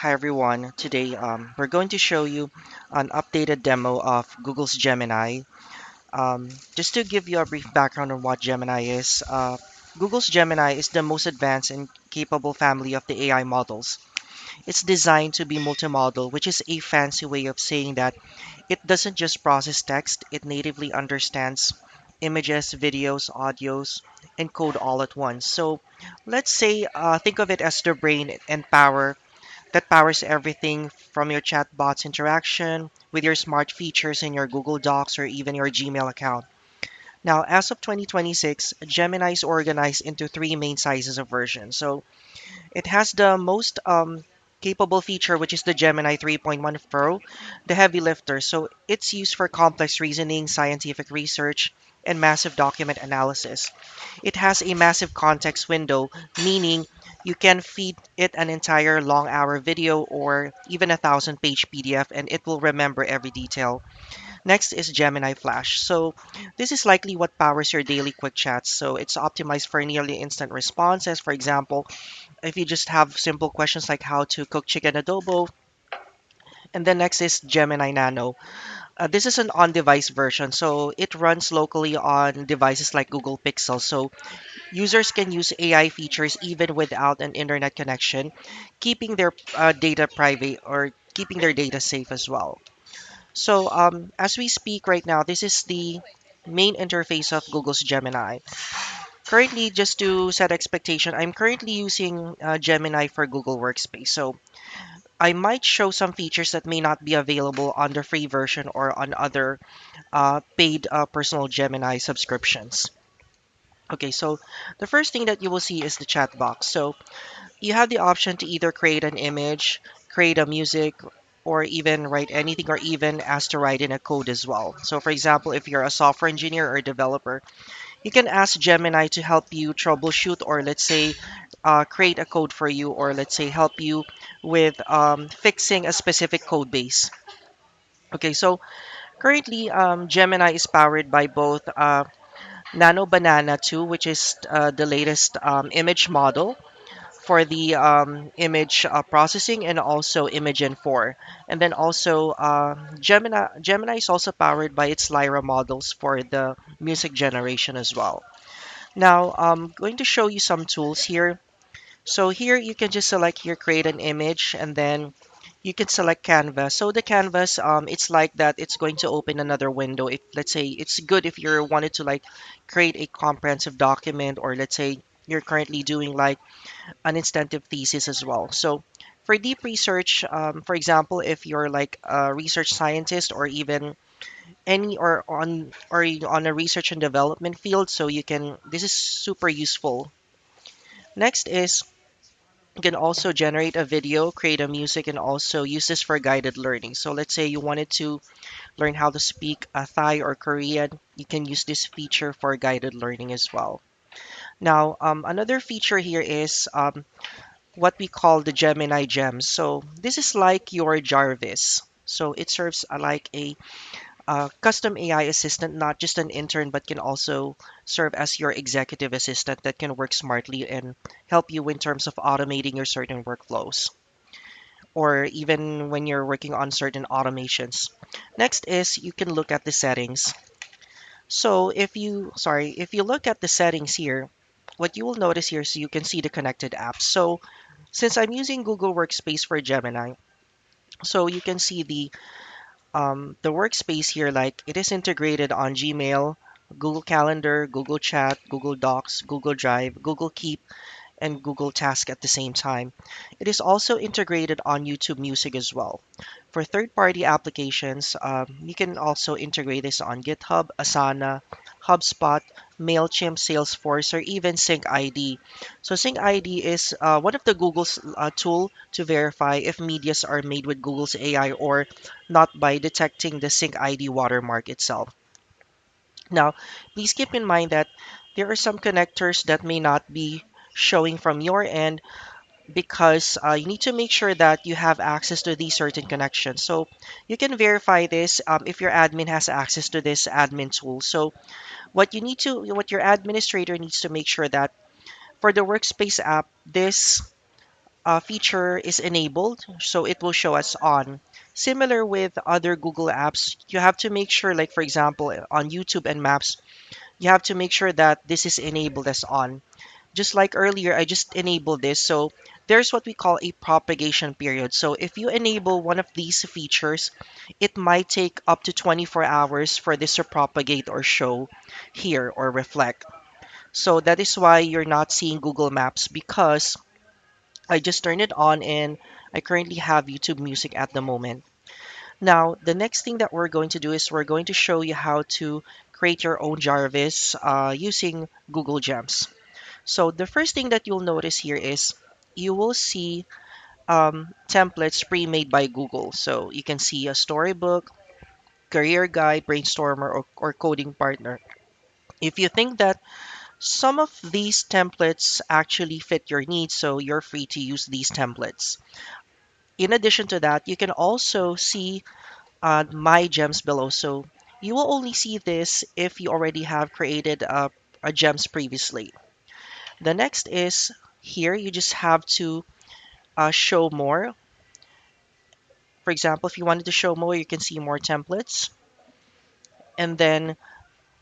Hi everyone. Today we're going to show you an updated demo of Google's Gemini. Just to give you a brief background on what Gemini is, Google's Gemini is the most advanced and capable family of the AI models. It's designed to be multimodal, which is a fancy way of saying that it doesn't just process text, it natively understands images, videos, audios, and code all at once. So let's say, think of it as the brain and power that powers everything from your chatbots interaction with your smart features in your Google Docs or even your Gmail account. Now, as of 2026, Gemini is organized into three main sizes of versions. So it has the most capable feature, which is the Gemini 3.1 Pro, the heavy lifter. So it's used for complex reasoning, scientific research, and massive document analysis. It has a massive context window, meaning you can feed it an entire long hour video or even a 1,000-page PDF and it will remember every detail. Next is Gemini Flash. So this is likely what powers your daily quick chats. So it's optimized for nearly instant responses. For example, if you just have simple questions like how to cook chicken adobo. And then next is Gemini Nano. This is an on-device version, so it runs locally on devices like Google Pixel. So users can use AI features even without an internet connection, keeping their data private or keeping their data safe as well. So as we speak right now, this is the main interface of Google's Gemini. Currently, just to set expectation, I'm currently using Gemini for Google Workspace. So I might show some features that may not be available on the free version or on other paid personal Gemini subscriptions. Okay, so the first thing that you will see is the chat box. So you have the option to either create an image, create a music, or even write anything, or even ask to write in a code as well. So, for example, if you're a software engineer or developer, you can ask Gemini to help you troubleshoot, or let's say, create a code for you, or let's say, help you with fixing a specific code base. Okay, so currently, Gemini is powered by both Nano Banana 2, which is the latest image model for the image processing, and also Imagen 4. And then also Gemini is also powered by its Lyra models for the music generation as well. Now I'm going to show you some tools here. So here you can just select here, create an image, and then you can select canvas. So the canvas, it's like that. It's going to open another window. If let's say it's good if you wanted to like create a comprehensive document, or let's say you're currently doing like an instantive thesis as well. So for deep research, for example, if you're like a research scientist or even any or on a research and development field, so you can this is super useful. Next is you can also generate a video, create a music, and also use this for guided learning. So let's say you wanted to learn how to speak Thai or Korean, you can use this feature for guided learning as well. Now, another feature here is what we call the Gemini Gems. So this is like your Jarvis. So it serves like a custom AI assistant, not just an intern, but can also serve as your executive assistant that can work smartly and help you in terms of automating your certain workflows, or even when you're working on certain automations. Next is you can look at the settings. So if you look at the settings here, what you will notice here is you can see the connected apps. So since I'm using Google Workspace for Gemini, so you can see the workspace here, like it is integrated on Gmail, Google Calendar, Google Chat, Google Docs, Google Drive, Google Keep, and Google Task at the same time. It is also integrated on YouTube Music as well. For third-party applications, you can also integrate this on GitHub, Asana, HubSpot, MailChimp, Salesforce, or even SynthID. So SynthID is one of the Google's tool to verify if medias are made with Google's AI or not by detecting the SynthID watermark itself. Now, please keep in mind that there are some connectors that may not be showing from your end because you need to make sure that you have access to these certain connections. So you can verify this if your admin has access to this admin tool. So what your administrator needs to make sure that for the Workspace app, this feature is enabled, so it will show us on. Similar with other Google apps, you have to make sure, like for example, on YouTube and Maps, you have to make sure that this is enabled as on. Just like earlier, I just enabled this. So there's what we call a propagation period. So if you enable one of these features, it might take up to 24 hours for this to propagate or show here or reflect. So that is why you're not seeing Google Maps because I just turned it on and I currently have YouTube Music at the moment. Now, the next thing that we're going to do is we're going to show you how to create your own Jarvis using Google Gems. So the first thing that you'll notice here is you will see templates pre-made by Google. So you can see a storybook, career guide, brainstormer, or coding partner. If you think that some of these templates actually fit your needs, so you're free to use these templates. In addition to that, you can also see my gems below. So you will only see this if you already have created a gems previously. The next is here, you just have to show more. For example, if you wanted to show more, you can see more templates. And then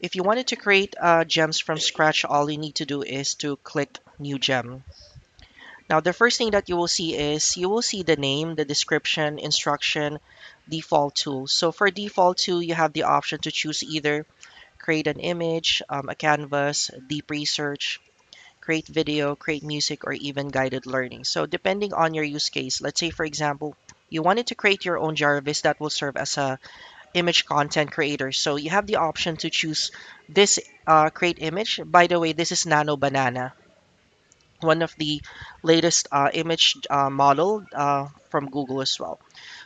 if you wanted to create gems from scratch, all you need to do is to click new gem. Now, the first thing that you will see is you will see the name, the description, instruction, default tool. So for default tool, you have the option to choose either create an image, a canvas, deep research, create video, create music, or even guided learning. So depending on your use case, let's say for example, you wanted to create your own Jarvis that will serve as a image content creator. So you have the option to choose this create image. By the way, this is Nano Banana, one of the latest image model from Google as well.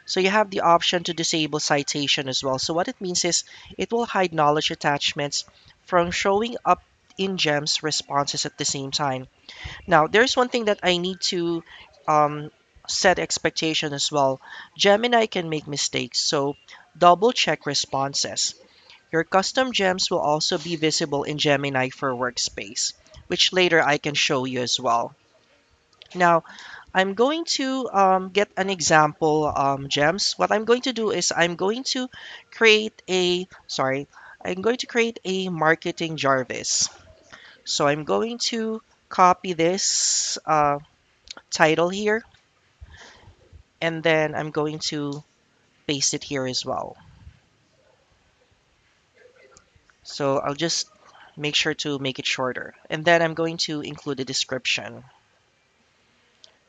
So you have the option to disable citation as well. So what it means is it will hide knowledge attachments from showing up in GEMS responses at the same time. Now, there's one thing that I need to um, set expectation as well. Gemini can make mistakes, so double check responses. Your custom gems will also be visible in Gemini for Workspace, which later I can show you as well. Now, I'm going to get an example gems. What I'm going to do is I'm going to create a marketing Jarvis. So I'm going to copy this title here, and then I'm going to paste it here as well. So I'll just make sure to make it shorter. And then I'm going to include a description.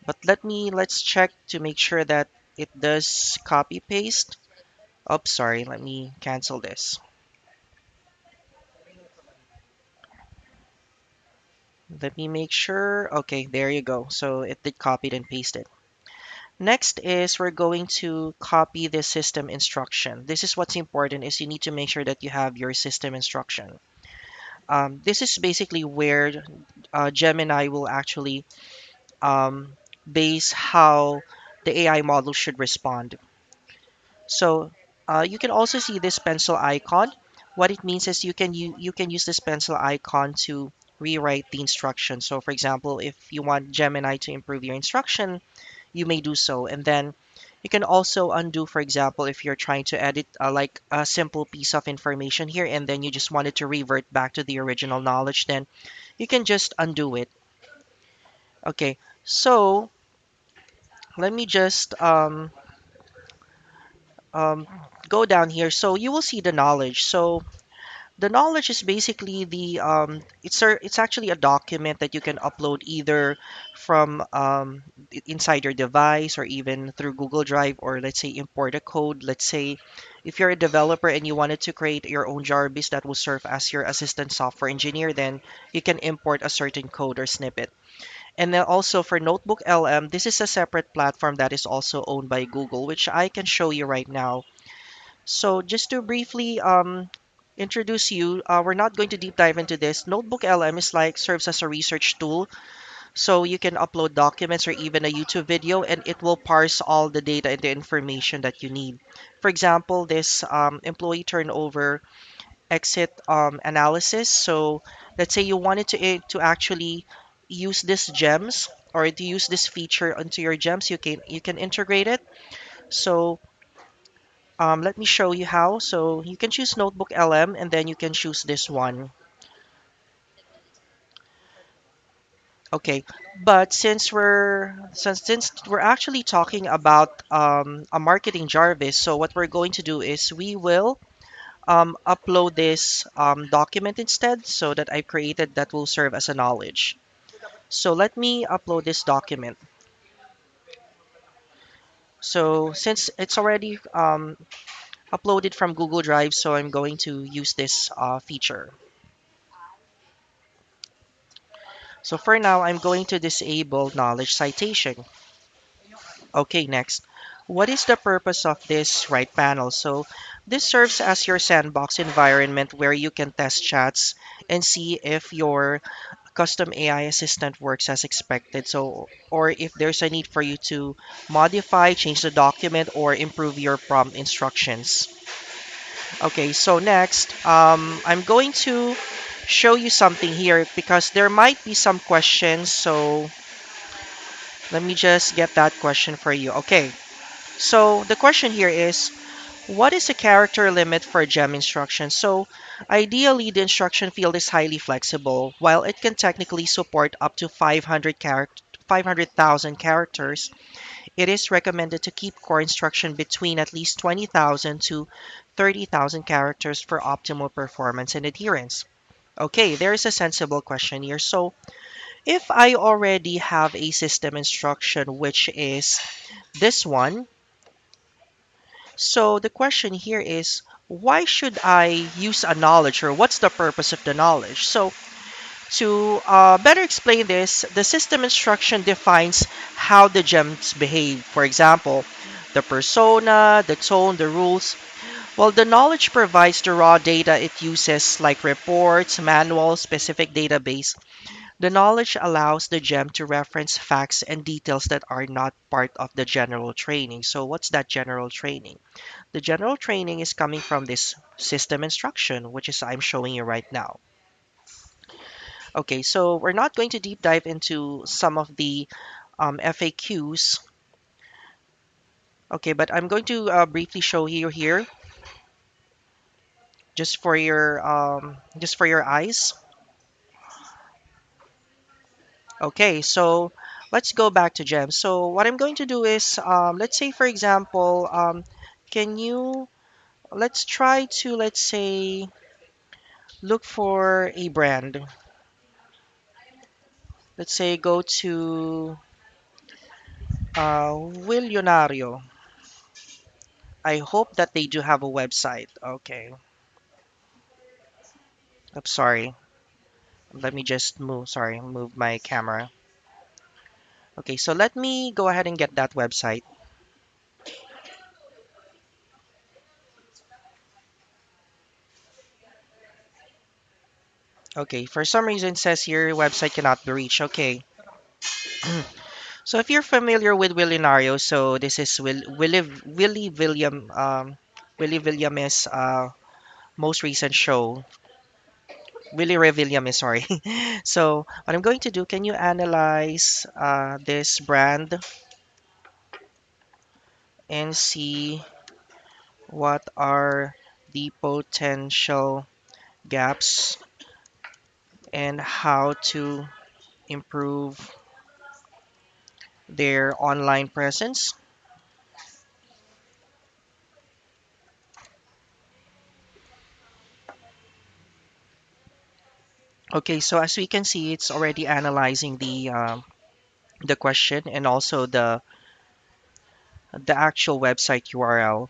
But let's check to make sure that it does copy paste. Oops, sorry, let me cancel this. Let me make sure. Okay, there you go. So it did copy it and paste it. Next is we're going to copy the system instruction. This is what's important is you need to make sure that you have your system instruction. This is basically where Gemini will actually base how the AI model should respond. So you can also see this pencil icon. What it means is you can use this pencil icon to rewrite the instruction. So for example, if you want Gemini to improve your instruction, you may do so. And then you can also undo, for example, if you're trying to edit like a simple piece of information here and then you just wanted to revert back to the original knowledge, then you can just undo it. Okay, so let me just um, go down here. So you will see the knowledge. So the knowledge is basically it's actually a document that you can upload either from inside your device or even through Google Drive, or let's say import a code. Let's say if you're a developer and you wanted to create your own Jarvis that will serve as your assistant software engineer, then you can import a certain code or snippet. And then also for NotebookLM, this is a separate platform that is also owned by Google, which I can show you right now. So just to briefly introduce you, we're not going to deep dive into this. NotebookLM is like serves as a research tool, so you can upload documents or even a YouTube video, and it will parse all the data and the information that you need. For example, this employee turnover exit analysis. So let's say you wanted to actually use this gems. or to use this feature onto your gems, you can integrate it. So let me show you how. So you can choose NotebookLM and then you can choose this one. Okay, but since we're actually talking about a marketing Jarvis, so what we're going to do is we will upload this document instead, so that I created that will serve as a knowledge. So let me upload this document. So since it's already uploaded from Google Drive, so I'm going to use this feature. So for now, I'm going to disable knowledge citation. Okay, next. What is the purpose of this right panel? So this serves as your sandbox environment where you can test chats and see if your custom AI assistant works as expected. So, or if there's a need for you to modify, change the document, or improve your prompt instructions. Okay, so next, I'm going to show you something here because there might be some questions. So let me just get that question for you. Okay, so the question here is, what is the character limit for gem instruction? So ideally, the instruction field is highly flexible. While it can technically support up to 500,000 characters, it is recommended to keep core instruction between at least 20,000 to 30,000 characters for optimal performance and adherence. Okay, there is a sensible question here. So if I already have a system instruction, which is this one, so the question here is, why should I use a knowledge, or what's the purpose of the knowledge? So to better explain this, the system instruction defines how the gems behave. For example, the persona, the tone, the rules. While the knowledge provides the raw data it uses, like reports, manuals, specific database. The knowledge allows the gem to reference facts and details that are not part of the general training. So what's that general training? The general training is coming from this system instruction, which is I'm showing you right now. Okay, so we're not going to deep dive into some of the FAQs. Okay, but I'm going to briefly show you here, just for your eyes. Okay, so let's go back to gems. So what I'm going to do is, let's say for example, can you let's try to, let's say, look for a brand. Let's say go to Willionario. I hope that they do have a website. Okay. I'm sorry. Let me just move my camera. Okay, so let me go ahead and get that website. Okay, for some reason it says here website cannot be reached. Okay. So if you're familiar with Willionario, so this is Willie Williams' most recent show. Willie Ray Williams, sorry. So what I'm going to do, can you analyze this brand and see what are the potential gaps and how to improve their online presence? Okay, so as we can see, it's already analyzing the question and also the actual website URL.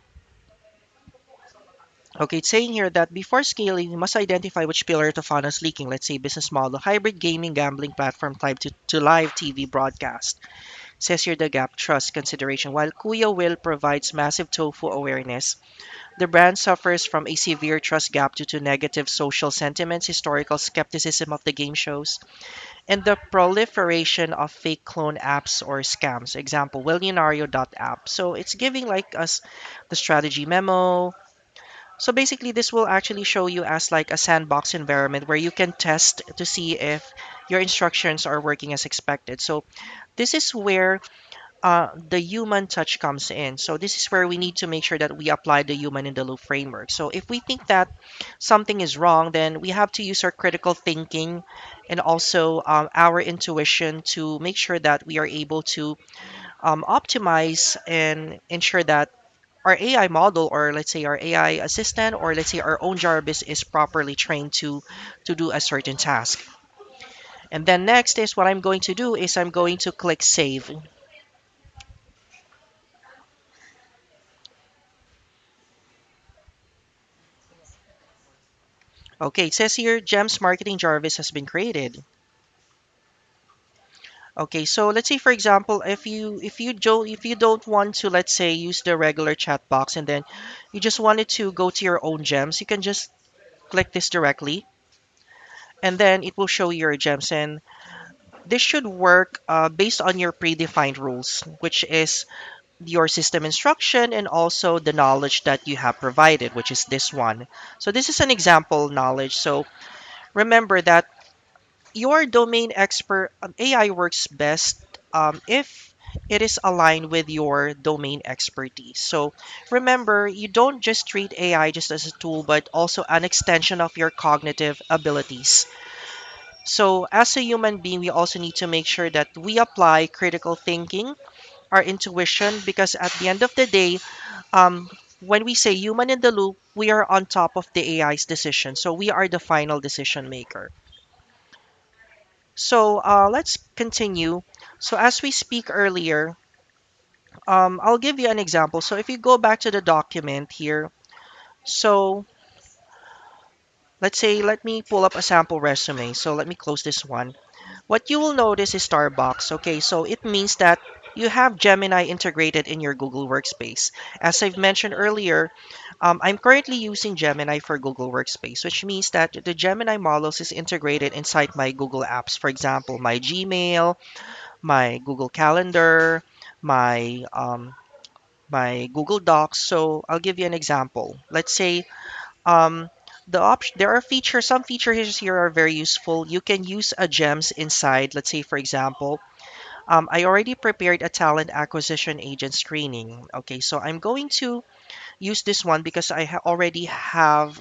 Okay, it's saying here that before scaling, you must identify which pillar of the funnel is leaking. Let's say business model, hybrid gaming, gambling platform type to live TV broadcast. Says here the gap, trust, consideration. While Kuya Will provides massive tofu awareness, the brand suffers from a severe trust gap due to negative social sentiments, historical skepticism of the game shows, and the proliferation of fake clone apps or scams. Example, Willionario.app. So it's giving like us the strategy memo. So basically, this will actually show you as like a sandbox environment where you can test to see if your instructions are working as expected. So This is where the human touch comes in. So this is where we need to make sure that we apply the human in the loop framework. So if we think that something is wrong, then we have to use our critical thinking and also our intuition to make sure that we are able to optimize and ensure that our AI model, or let's say our AI assistant, or let's say our own Jarvis, is properly trained to do a certain task. And then next is what I'm going to do is I'm going to click save. Okay, it says here Gems Marketing Jarvis has been created. Okay, so let's say for example, if you don't want to, let's say, use the regular chat box, and then you just wanted to go to your own gems, you can just click this directly, and then it will show your gems. And this should work based on your predefined rules, which is your system instruction and also the knowledge that you have provided, which is this one. So this is an example knowledge. So remember that your domain expert AI works best if it is aligned with your domain expertise. So remember, you don't just treat AI just as a tool, but also an extension of your cognitive abilities. So as a human being, we also need to make sure that we apply critical thinking, our intuition, because at the end of the day, um, when we say human in the loop, we are on top of the AI's decision. So we are the final decision maker. So let's continue. So as we speak earlier, I'll give you an example. So if you go back to the document here, so let's say, let me pull up a sample resume. So let me close this one. What you will notice is Starbucks. Okay, so it means that you have Gemini integrated in your Google Workspace. As I've mentioned earlier, I'm currently using Gemini for Google Workspace, which means that the Gemini models is integrated inside my Google apps. For example, my Gmail, my Google Calendar, my my Google Docs. So I'll give you an example. Let's say um, there are features. Some features here are very useful. You can use a gems inside. Let's say, for example, I already prepared a talent acquisition agent screening. Okay, so I'm going to use this one because already have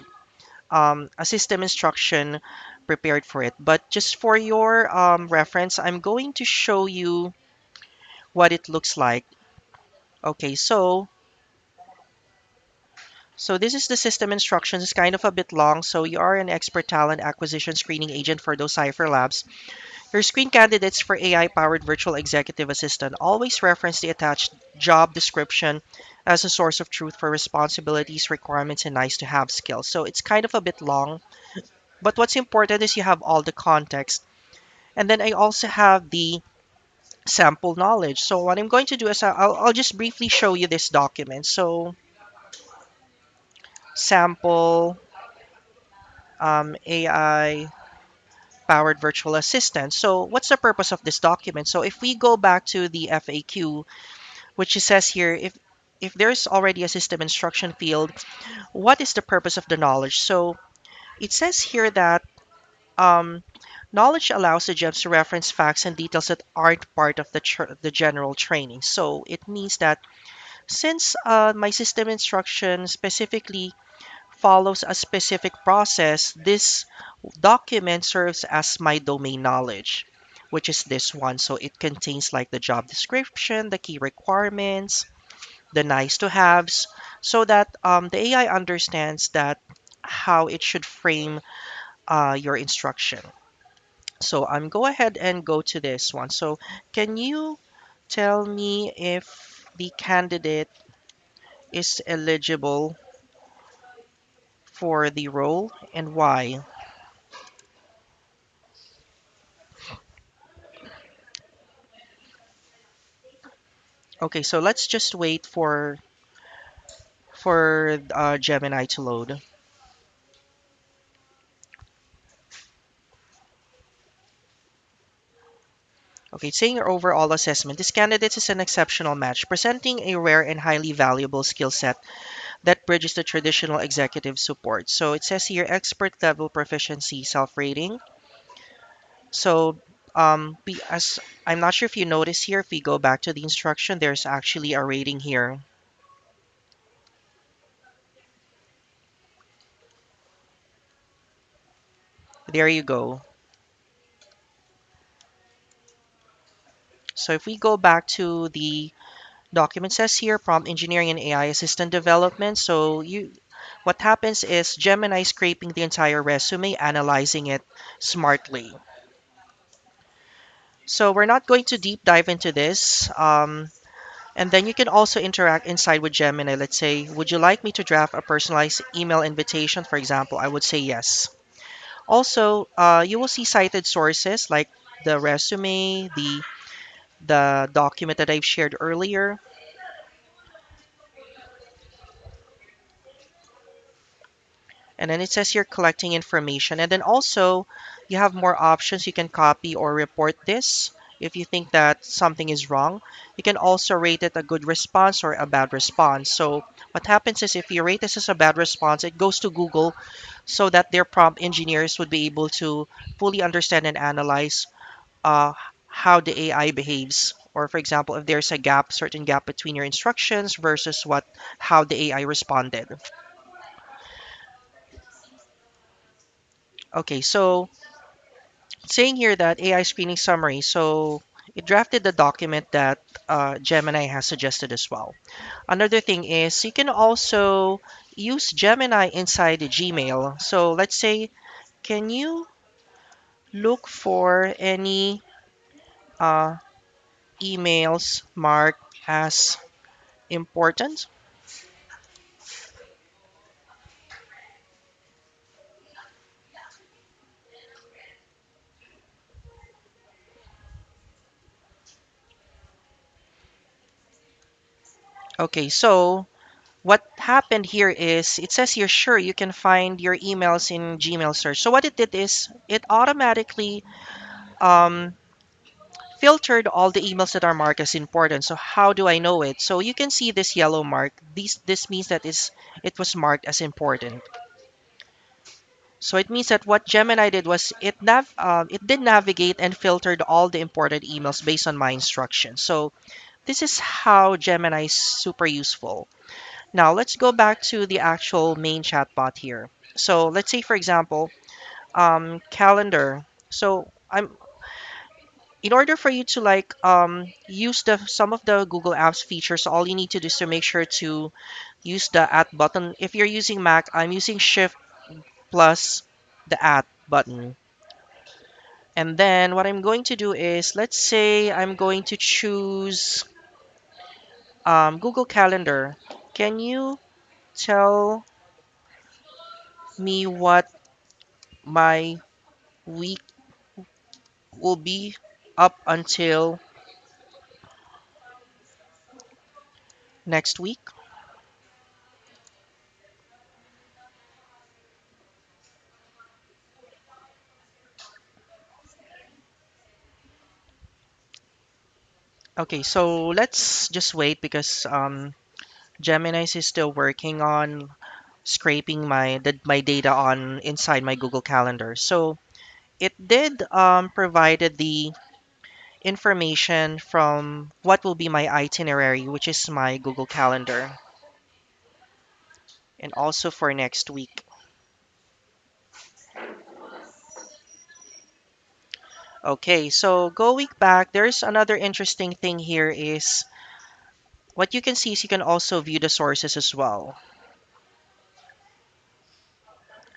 a system instruction prepared for it. But just for your reference, I'm going to show you what it looks like. Okay, so this is the system instructions. It's kind of a bit long. So you are an expert talent acquisition screening agent for those Cypher Labs. Your screen candidates for AI-powered virtual executive assistant. Always reference the attached job description as a source of truth for responsibilities, requirements, and nice-to-have skills. So it's kind of a bit long, but what's important is you have all the context. And then I also have the sample knowledge. So what I'm going to do is I'll just briefly show you this document. So sample AI powered virtual assistant. So what's the purpose of this document? So if we go back to the FAQ, which it says here, if there's already a system instruction field, what is the purpose of the knowledge? So it says here that um, knowledge allows the gems to reference facts and details that aren't part of the general training. So it means that since my system instruction specifically follows a specific process, this document serves as my domain knowledge, which is this one. So it contains like the job description, the key requirements, the nice to haves, so that the AI understands that how it should frame your instruction. So I'm go ahead and go to this one. So can you tell me if the candidate is eligible for the role and why? Okay, so let's just wait for Gemini to load. Okay, it's saying your overall assessment. This candidate is an exceptional match, presenting a rare and highly valuable skill set that bridges the traditional executive support. So it says here expert level proficiency self rating. So as I'm not sure if you notice here, if we go back to the instruction, there's actually a rating here. There you go. So if we go back to the document, says here prompt engineering and AI assistant development. So what happens is Gemini scraping the entire resume, analyzing it smartly. So we're not going to deep dive into this. And then you can also interact inside with Gemini. Let's say, would you like me to draft a personalized email invitation, for example? I would say yes. Also, you will see cited sources like the resume, the document that I've shared earlier. And then it says you're collecting information. And then also, you have more options. You can copy or report this if you think that something is wrong. You can also rate it a good response or a bad response. So what happens is if you rate this as a bad response, it goes to Google so that their prompt engineers would be able to fully understand and analyze uh, how the AI behaves. Or for example, if there's a gap, certain gap between your instructions versus what how the AI responded. Okay, so saying here that AI screening summary, so it drafted the document that Gemini has suggested as well. Another thing is you can also use Gemini inside the Gmail. So let's say, can you look for any uh, emails marked as important? Okay, so what happened here is it says here, sure, you can find your emails in Gmail search. So what it did is it automatically um, filtered all the emails that are marked as important. So how do I know it? So you can see this yellow mark. This means that it was marked as important. So it means that what Gemini did was it did navigate and filtered all the important emails based on my instructions. So this is how Gemini is super useful. Now let's go back to the actual main chatbot here. So let's say for example, calendar. So I'm in order for you to like use the some of the Google Apps features, all you need to do is to make sure to use the at button. If you're using Mac, I'm using Shift plus the at button. And then what I'm going to do is, let's say I'm going to choose Google Calendar. Can you tell me what my week will be up until next week? Okay, so let's just wait because Gemini is still working on scraping my data on inside my Google Calendar. So it did provided the information from what will be my itinerary, which is my Google Calendar, and also for next week. Okay, so going back, there's another interesting thing here is what you can see is you can also view the sources as well.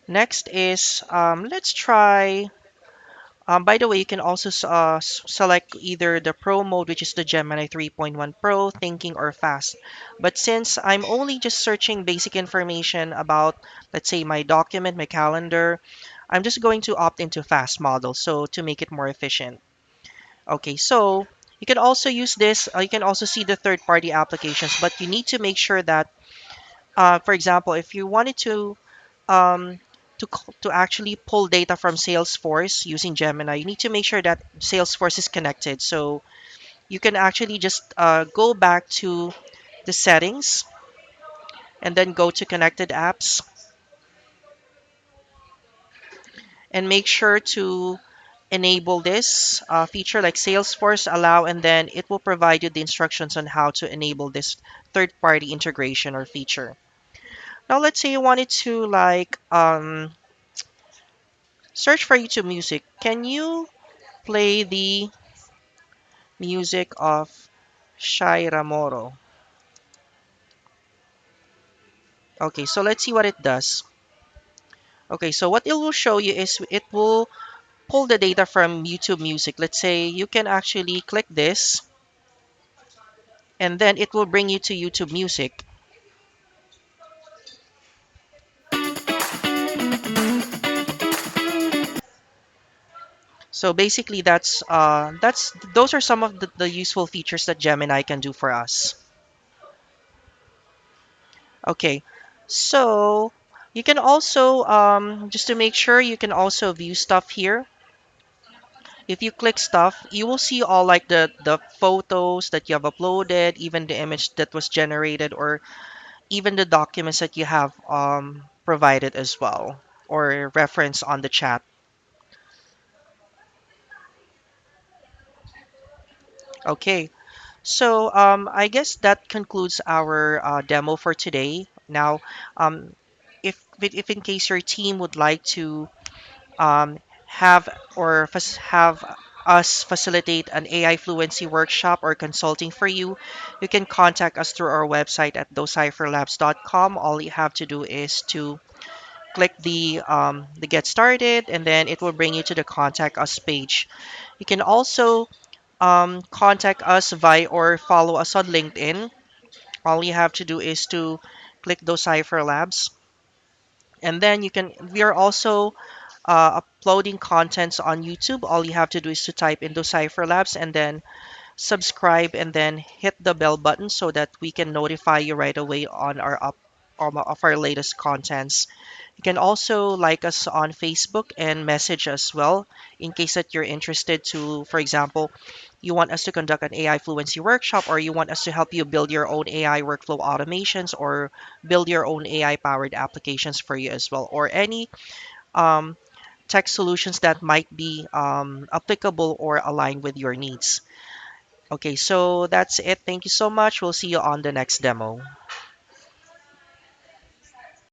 Next is let's try. By the way, you can also select either the Pro mode, which is the Gemini 3.1 Pro, Thinking, or Fast. But since I'm only just searching basic information about, let's say, my document, my calendar, I'm just going to opt into Fast model, so to make it more efficient. Okay, so you can also use this. You can also see the third-party applications, but you need to make sure that, for example, if you wanted um, to actually pull data from Salesforce using Gemini, you need to make sure that Salesforce is connected. So you can actually just go back to the settings and then go to connected apps and make sure to enable this feature like Salesforce allow, and then it will provide you the instructions on how to enable this third-party integration or feature. Now, let's say you wanted to like search for YouTube music. Can you play the music of Shai Ramoro? Okay, so let's see what it does. Okay, so what it will show you is it will pull the data from YouTube Music. Let's say you can actually click this, and then it will bring you to YouTube Music. So basically, that's those are some of the useful features that Gemini can do for us. Okay, so you can also just to make sure you can also view stuff here. If you click stuff, you will see all like the photos that you have uploaded, even the image that was generated, or even the documents that you have provided as well, or reference on the chat. Okay, so I guess that concludes our demo for today. Now, um, if in case your team would like to have or have us facilitate an AI fluency workshop or consulting for you, you can contact us through our website at docipherlabs.com. All you have to do is to click the get started, and then it will bring you to the contact us page. You can also contact us via or follow us on LinkedIn. All you have to do is to click Docipher Labs, and then you can. We are also uploading contents on YouTube. All you have to do is to type in Decipher Labs and then subscribe and then hit the bell button so that we can notify you right away on our up of our latest contents. You can also like us on Facebook and message us well in case that you're interested to, for example, you want us to conduct an AI fluency workshop, or you want us to help you build your own AI workflow automations, or build your own AI powered applications for you as well, or any um, tech solutions that might be applicable or aligned with your needs. Okay, so that's it. Thank you so much. We'll see you on the next demo.